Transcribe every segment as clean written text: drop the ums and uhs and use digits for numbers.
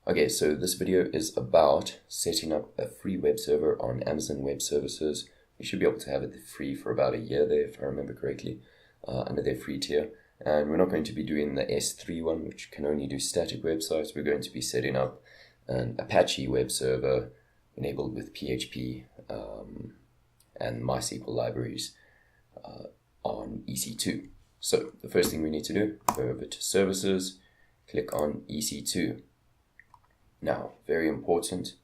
Okay, so this video is about setting up a free web server on Amazon Web Services. You should be able to have it free for about a year there, if I remember correctly, under their free tier. And we're not going to be doing the S3 one, which can only do static websites. We're going to be setting up an Apache web server enabled with PHP and MySQL libraries on EC2. So the first thing we need to do, go over to Services, click on EC2. Now, very important,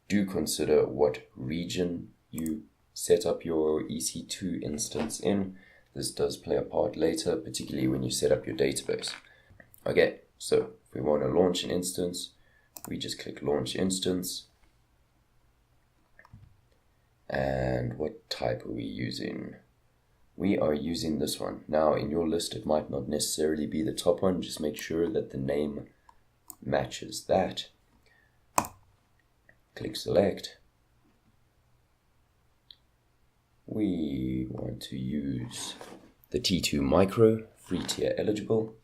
do consider what region you set up your EC2 instance in. This does play a part later, particularly when you set up your database. Okay, so if we want to launch an instance, we just click Launch Instance. And what type are we using? We are using this one. Now, in your list, it might not necessarily be the top one. Just make sure that the name matches that. Click Select. We want to use the T2 Micro, free tier eligible.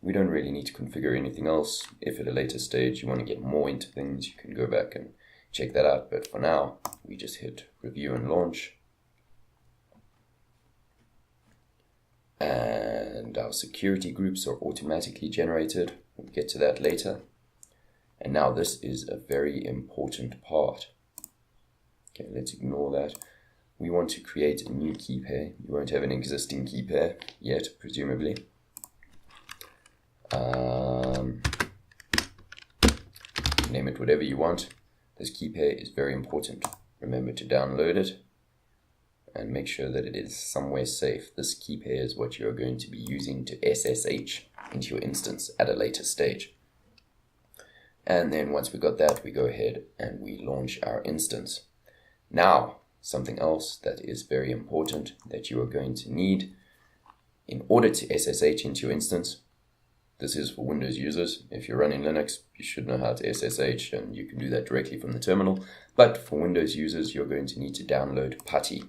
We don't really need to configure anything else. If at a later stage you want to get more into things, you can go back and check that out. But for now, we just hit Review and Launch. And our security groups are automatically generated. We'll get to that later. And now this is a very important part. Okay, let's ignore that. We want to create a new key pair. You won't have an existing key pair yet, presumably. Name it whatever you want. This key pair is very important. Remember to download it and make sure that it is somewhere safe. This key pair is what you're going to be using to SSH into your instance at a later stage. And then once we got that, we go ahead and we launch our instance. Now, something else that is very important that you are going to need in order to SSH into your instance. This is for Windows users. If you're running Linux, you should know how to SSH, and you can do that directly from the terminal. But for Windows users, you're going to need to download PuTTY.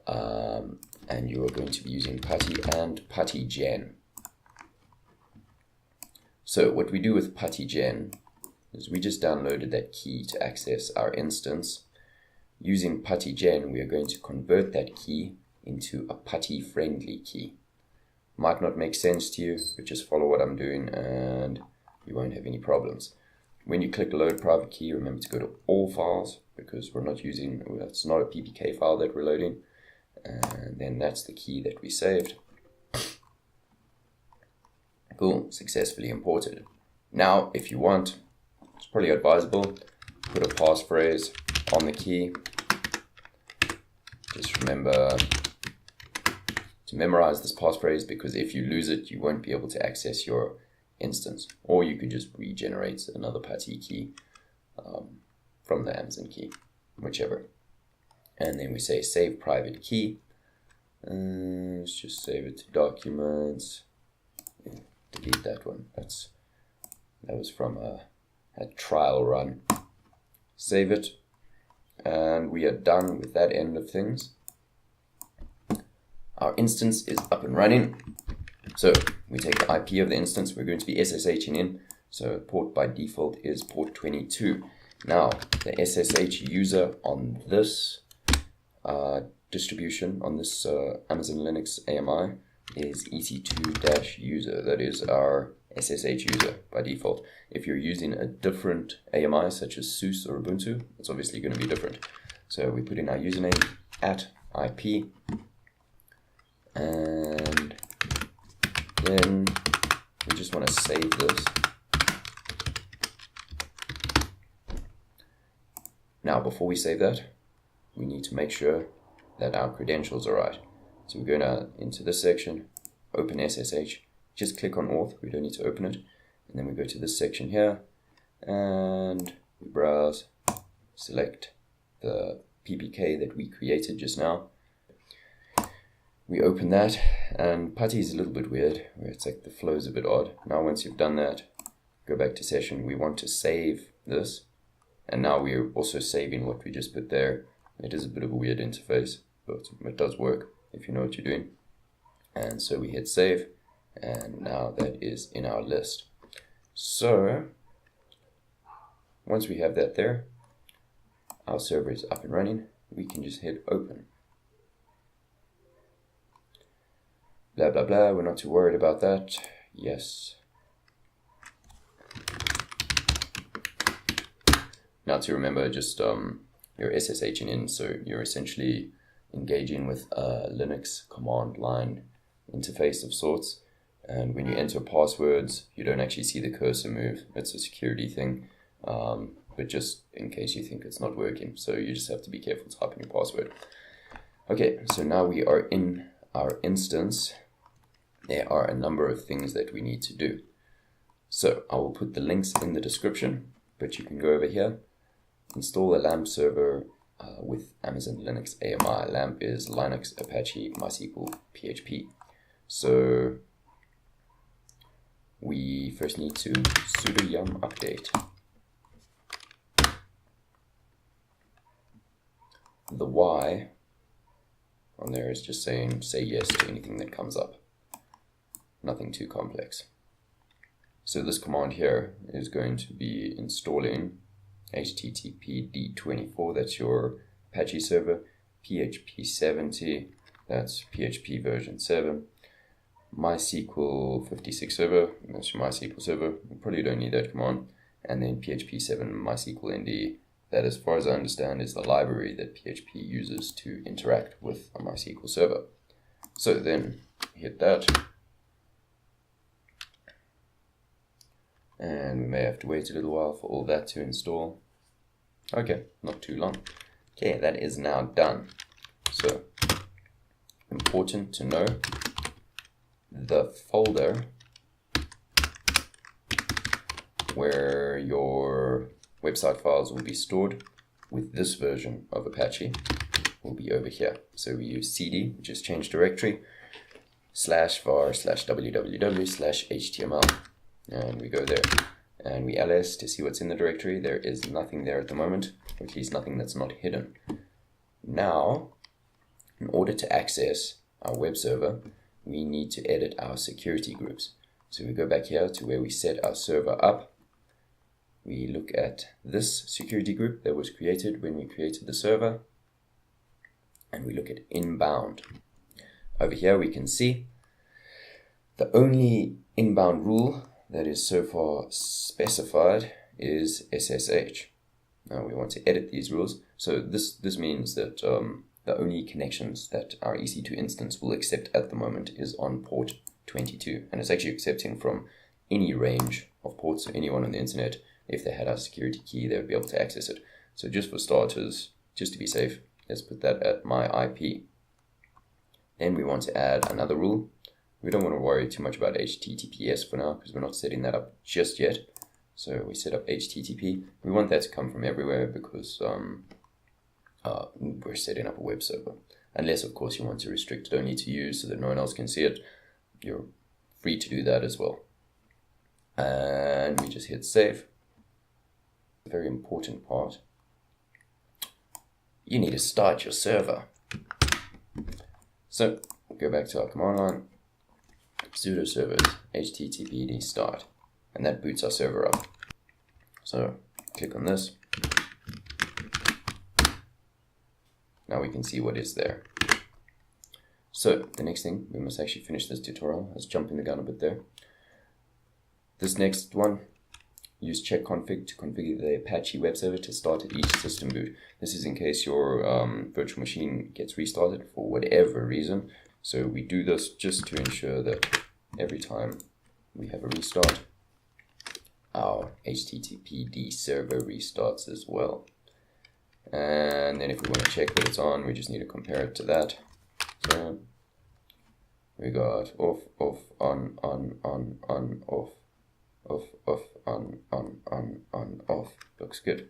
And you are going to be using PuTTY and PuTTYGen. So what we do with PuTTYGen is we just downloaded that key to access our instance. Using PuTTYGen, we are going to convert that key into a PuTTY-friendly key. Might not make sense to you, but just follow what I'm doing and you won't have any problems. When you click Load Private Key, remember to go to All Files, because we're not using, it's not a PPK file that we're loading. And then that's the key that we saved. Cool, successfully imported. Now, if you want, it's probably advisable, put a passphrase on the key. Just remember to memorize this passphrase, because if you lose it, you won't be able to access your instance. Or you could just regenerate another PuTTY key from the Amazon key, whichever. And then we say Save Private Key. Let's just save it to Documents. Delete that one. That was from a trial run. Save it, and we are done with that end of things. Our instance is up and running. So we take the IP of the instance we're going to be SSHing in. So port by default is port 22. Now the SSH user on this distribution, on this Amazon Linux AMI, is EC2-user. That is our SSH user by default. If you're using a different AMI such as SUSE or Ubuntu, it's obviously going to be different. So we put in our username at IP, and then we just want to save this. Now, before we save that, we need to make sure that our credentials are right. So we go now into this section, open SSH, just click on auth, we don't need to open it. And then we go to this section here, and we browse, select the PPK that we created just now. We open that, and PuTTY is a little bit weird, where it's like the flow is a bit odd. Now once you've done that, go back to session, we want to save this. And now we're also saving what we just put there. It is a bit of a weird interface, but it does work if you know what you're doing. And so we hit save, and now that is in our list. So once we have that there, our server is up and running, we can just hit open. Blah blah blah, we're not too worried about that. Yes. Now to remember, just your SSHing in, so you're essentially engaging with a Linux command line interface of sorts, and when you enter passwords, you don't actually see the cursor move. It's a security thing, but just in case you think it's not working, so you just have to be careful typing your password. Okay, so now we are in our instance. There are a number of things that we need to do. So I will put the links in the description, but you can go over here, install a LAMP server with Amazon Linux AMI. LAMP is Linux, Apache, MySQL, PHP. So we first need to sudo yum update. The Y on there is just saying say yes to anything that comes up. Nothing too complex. So this command here is going to be installing HTTP D24, that's your Apache server, PHP 70, that's PHP version 7, MySQL 56 server, that's your MySQL server, you probably don't need that command, and then PHP 7 MySQL ND, that as far as I understand is the library that PHP uses to interact with a MySQL server. So then hit that, and we may have to wait a little while for all that to install. Okay, not too long. Okay, that is now done. So, important to know, the folder where your website files will be stored with this version of Apache will be over here. So we use cd, which is change directory, /var/www/html, and we go there. And we ls to see what's in the directory. There is nothing there at the moment, or at least nothing that's not hidden. Now, in order to access our web server, we need to edit our security groups. So we go back here to where we set our server up. We look at this security group that was created when we created the server, and we look at inbound. Over here we can see the only inbound rule that is so far specified is SSH. Now we want to edit these rules. So this means that the only connections that our EC2 instance will accept at the moment is on port 22. And it's actually accepting from any range of ports. So anyone on the internet, if they had our security key, they would be able to access it. So just for starters, just to be safe, let's put that at my IP. Then we want to add another rule. We don't want to worry too much about HTTPS for now because we're not setting that up just yet. So we set up HTTP. We want that to come from everywhere because we're setting up a web server. Unless, of course, you want to restrict it only to you so that no one else can see it. You're free to do that as well. And we just hit save. A very important part. You need to start your server. So go back to our command line. Sudo servers httpd start, and that boots our server up. So click on this. Now we can see what is there. So the next thing, we must actually finish this tutorial. Let's jump in the gun a bit there. This next one, use check config to configure the Apache web server to start at each system boot. This is in case your virtual machine gets restarted for whatever reason. So we do this just to ensure that every time we have a restart, our HTTPD server restarts as well. And then if we want to check that it's on, we just need to compare it to that. So we got off, on, off, on, off. Looks good.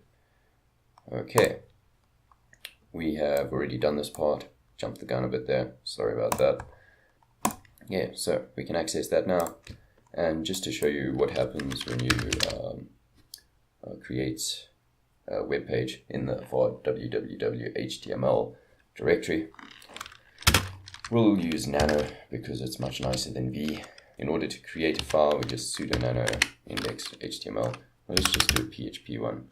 Okay. We have already done this part. Jumped the gun a bit there. Sorry about that. Yeah, so we can access that now. And just to show you what happens when you create a web page in the var www.html directory, we'll use nano because it's much nicer than v. In order to create a file, we just sudo nano index.html. Let's just do a PHP one.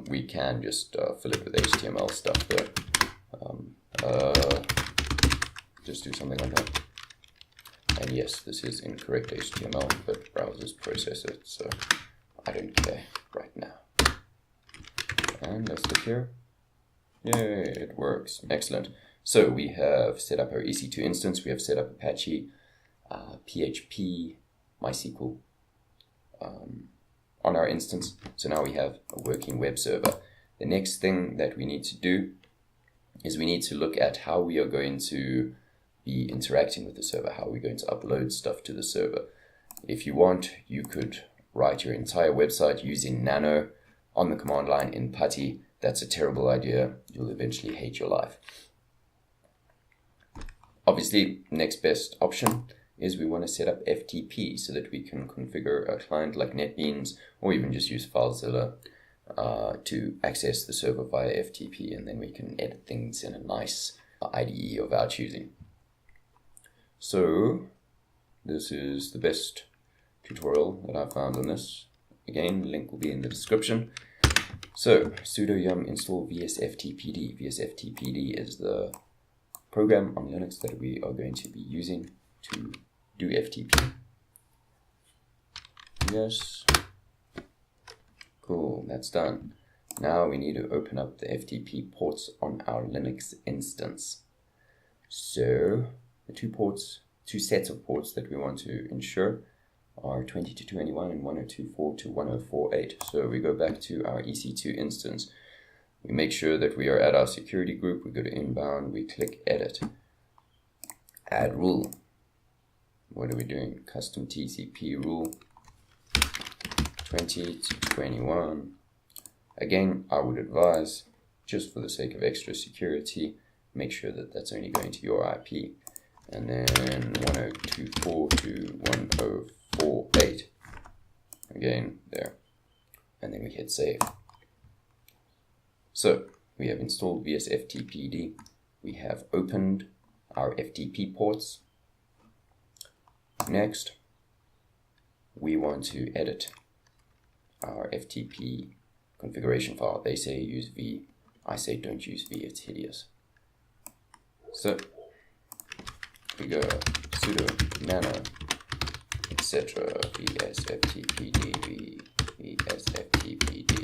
We can just fill it with HTML stuff though. Just do something like that. And yes, this is incorrect HTML, but browsers process it, so I don't care right now. And let's look here. Yay, it works. Excellent. So we have set up our EC2 instance, we have set up Apache, PHP, MySQL on our instance. So now we have a working web server. The next thing that we need to do is we need to look at how we are going to be interacting with the server, how we're going to upload stuff to the server. If you want, you could write your entire website using nano on the command line in PuTTY. That's a terrible idea. You'll eventually hate your life. Obviously, next best option is we want to set up FTP so that we can configure a client like NetBeans or even just use FileZilla to access the server via FTP, and then we can edit things in a nice IDE of our choosing. So this is the best tutorial that I found on this. Again, link will be in the description. So sudo yum install vsftpd. vsftpd is the program on Linux that we are going to be using to do FTP. Yes. Cool, that's done. Now we need to open up the FTP ports on our Linux instance. So the two sets of ports that we want to ensure are 20.221 and 102.4 to 104.8. So we go back to our EC2 instance. We make sure that we are at our security group. We go to inbound, we click edit. Add rule. What are we doing? Custom TCP rule 20 to 21. Again, I would advise, just for the sake of extra security, make sure that that's only going to your IP. And then 102.4 to 104.8. Again, there. And then we hit save. So we have installed vsftpd. We have opened our FTP ports. Next, we want to edit our FTP configuration file. They say use V. I say don't use V. It's hideous. So we go sudo nano etc vsftpd vsftpd.conf.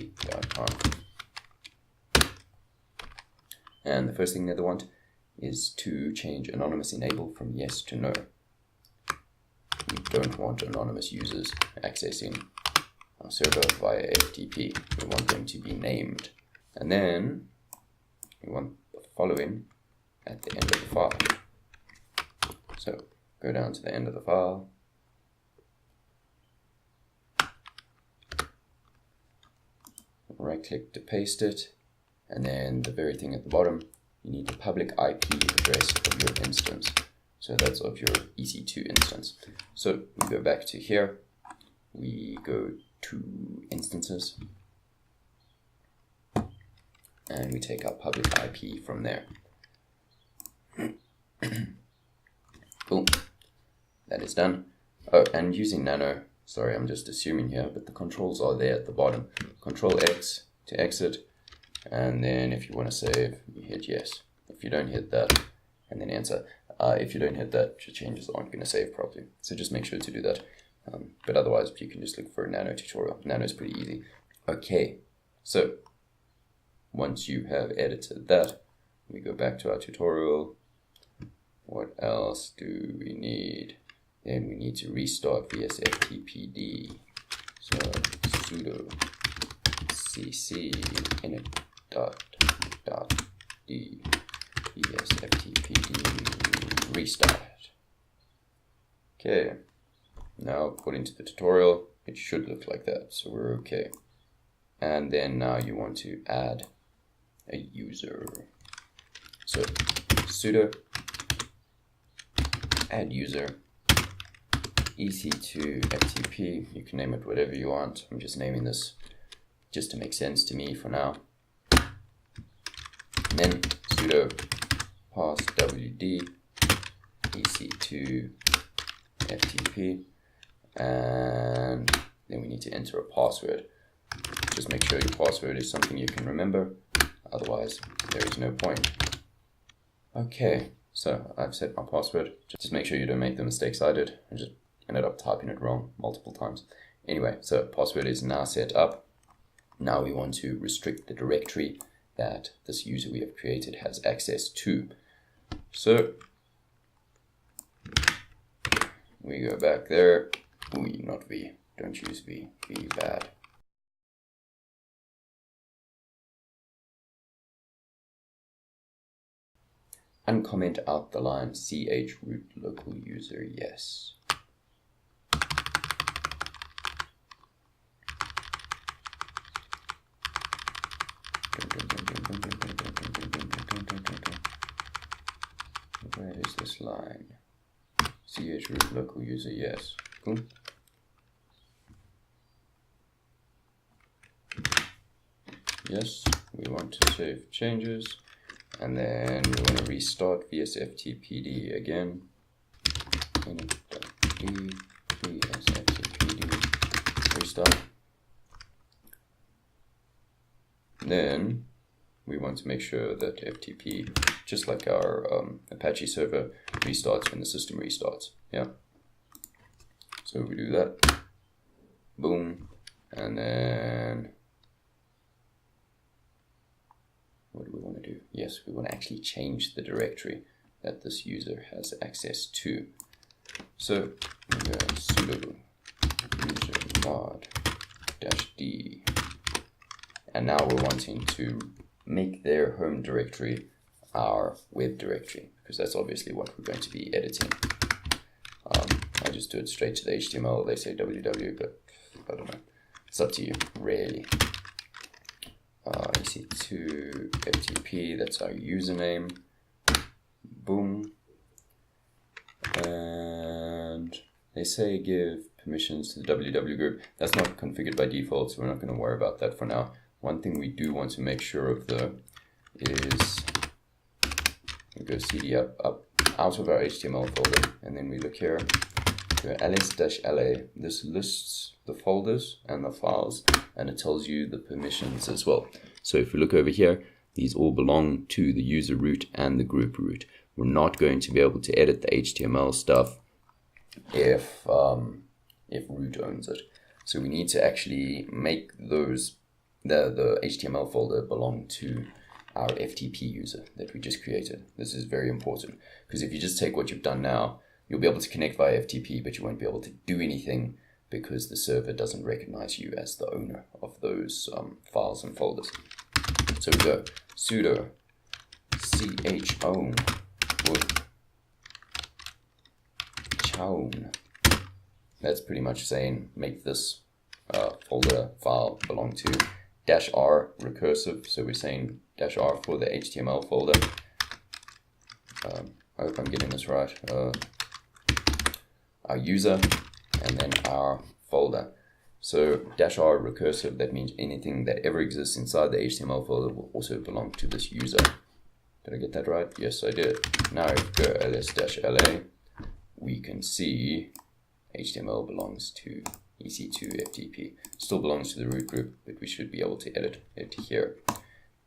And the first thing that they want is to change anonymous enable from yes to no. We don't want anonymous users accessing our server via FTP. We want them to be named. And then we want the following at the end of the file. So go down to the end of the file. Right click to paste it. And then the very thing at the bottom, you need the public IP address of your instance. So that's of your EC2 instance. So we go back to here. We go to instances. And we take our public IP from there. Cool. That is done. Oh, and using nano, sorry, I'm just assuming here, but the controls are there at the bottom. Control X to exit. And then if you want to save, you hit yes. If you don't hit that, and then enter. If you don't hit that, your changes aren't going to save properly. So just make sure to do that. But otherwise, you can just look for a nano tutorial. Nano is pretty easy. Okay, so once you have edited that, we go back to our tutorial. What else do we need? Then we need to restart vsftpd. So sudo cc init .d vsftpd restart. Okay, now according to the tutorial, it should look like that, so we're okay. And then now you want to add a user. So sudo add user EC2 FTP. You can name it whatever you want. I'm just naming this just to make sense to me for now. And then sudo pass wd EC2 FTP. and then we need to enter a password. Just make sure your password is something you can remember, otherwise there is no point. Okay, so I've set my password. Just make sure you don't make the mistakes I did. I just ended up typing it wrong multiple times. Anyway, so password is now set up. Now we want to restrict the directory that this user we have created has access to. So we go back there. Ooh, not V. Don't use V. V is bad. And comment out the line chroot local user yes. Where is this line? Chroot local user yes. Cool. Yes, we want to save changes, and then we want to restart vsftpd again. vsftpd restart. Then we want to make sure that FTP, just like our Apache server, restarts when the system restarts. Yeah. So we do that. Boom. And then what do we want to do? Yes, we want to actually change the directory that this user has access to. So we go sudo user mod -d, and now we're wanting to make their home directory our web directory, because that's obviously what we're going to be editing. I just do it straight to the HTML. They say www, but I don't know. It's up to you, really. EC2 FTP, that's our username. Boom. And they say give permissions to the www group. That's not configured by default, so we're not going to worry about that for now. One thing we do want to make sure of though is we go cd up out of our HTML folder, and then we look here, go ls-la. This lists the folders and the files, and it tells you the permissions as well. So if we look over here, these all belong to the user root and the group root. We're not going to be able to edit the HTML stuff if root owns it. So we need to actually make those the HTML folder belong to our FTP user that we just created. This is very important, because if you just take what you've done now, you'll be able to connect via FTP, but you won't be able to do anything because the server doesn't recognize you as the owner of those files and folders. So we go sudo chown. That's pretty much saying make this folder file belong to -r recursive. So we're saying -r for the HTML folder. I hope I'm getting this right. Our user, and then our folder. So -r recursive, that means anything that ever exists inside the HTML folder will also belong to this user. Did I get that right? Yes, I did. Now if we go ls-la, we can see HTML belongs to EC2 FTP. Still belongs to the root group, but we should be able to edit it here.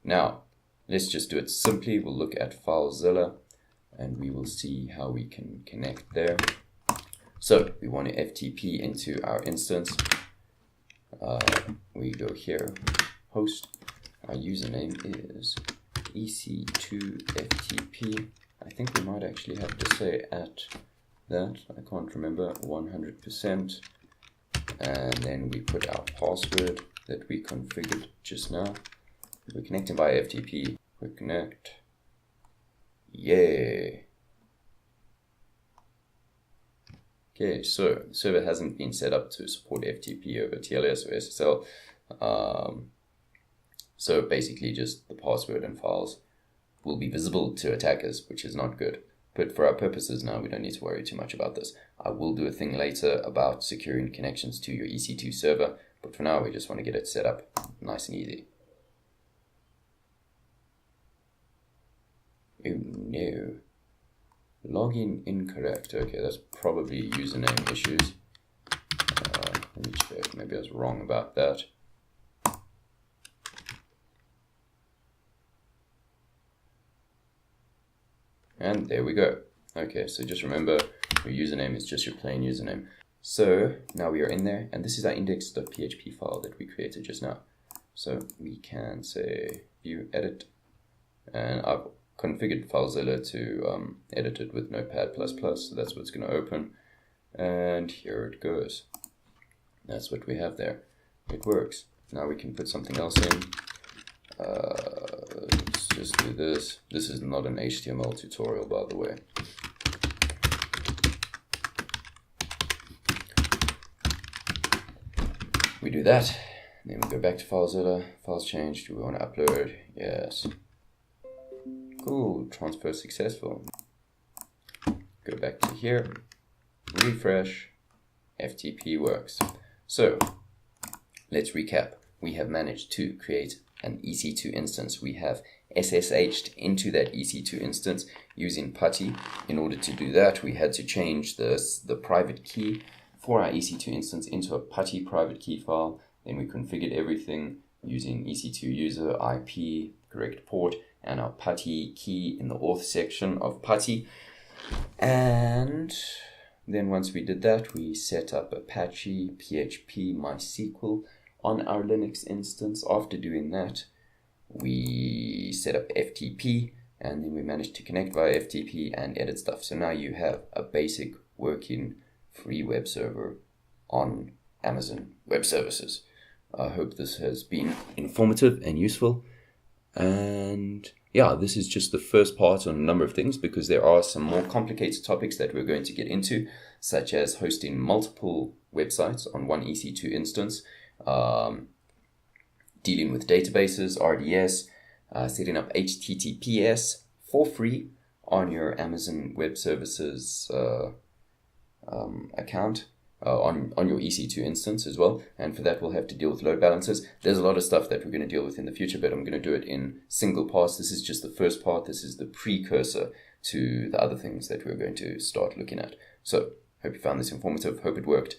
Now, let's just do it simply. We'll look at FileZilla, and we will see how we can connect there. So we want to FTP into our instance. We go here, host. Our username is EC2 FTP. I think we might actually have to say at that. I can't remember 100%. And then we put our password that we configured just now. We're connecting via FTP. We connect. Yay! Okay, so the server hasn't been set up to support FTP over TLS or SSL. So basically just the password and files will be visible to attackers, which is not good. But for our purposes now, we don't need to worry too much about this. I will do a thing later about securing connections to your EC2 server, but for now we just want to get it set up nice and easy. Oh no. Login incorrect. Okay, that's probably username issues. Let me check, maybe I was wrong about that. And there we go. Okay, so just remember, your username is just your plain username. So now we are in there, and this is our index.php file that we created just now. So we can say view edit, and I've configured FileZilla to edit it with Notepad++, so that's what's going to open. And here it goes. That's what we have there. It works. Now we can put something else in. Let's just do this. This is not an HTML tutorial, by the way. We do that, then we go back to FileZilla. Files changed. Do we want to upload? Yes. Cool. Transfer successful. Go back to here. Refresh. FTP works. So let's recap. We have managed to create an EC2 instance. We have SSH'd into that EC2 instance using PuTTY. In order to do that, we had to change the private key for our EC2 instance into a PuTTY private key file. Then we configured everything using EC2 user, IP, correct port, and our PuTTY key in the auth section of PuTTY. And then once we did that, we set up Apache, PHP, MySQL on our Linux instance. After doing that, we set up FTP, and then we managed to connect via FTP and edit stuff. So now you have a basic working free web server on Amazon Web Services. I hope this has been informative and useful. And yeah, this is just the first part on a number of things, because there are some more complicated topics that we're going to get into, such as hosting multiple websites on one EC2 instance, dealing with databases, RDS, setting up HTTPS for free on your Amazon Web Services account, on your EC2 instance as well. And for that, we'll have to deal with load balancers. There's a lot of stuff that we're going to deal with in the future, but I'm going to do it in single parts. This is just the first part. This is the precursor to the other things that we're going to start looking at. So, hope you found this informative. Hope it worked.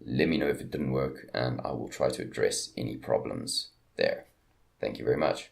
Let me know if it didn't work, and I will try to address any problems there. Thank you very much.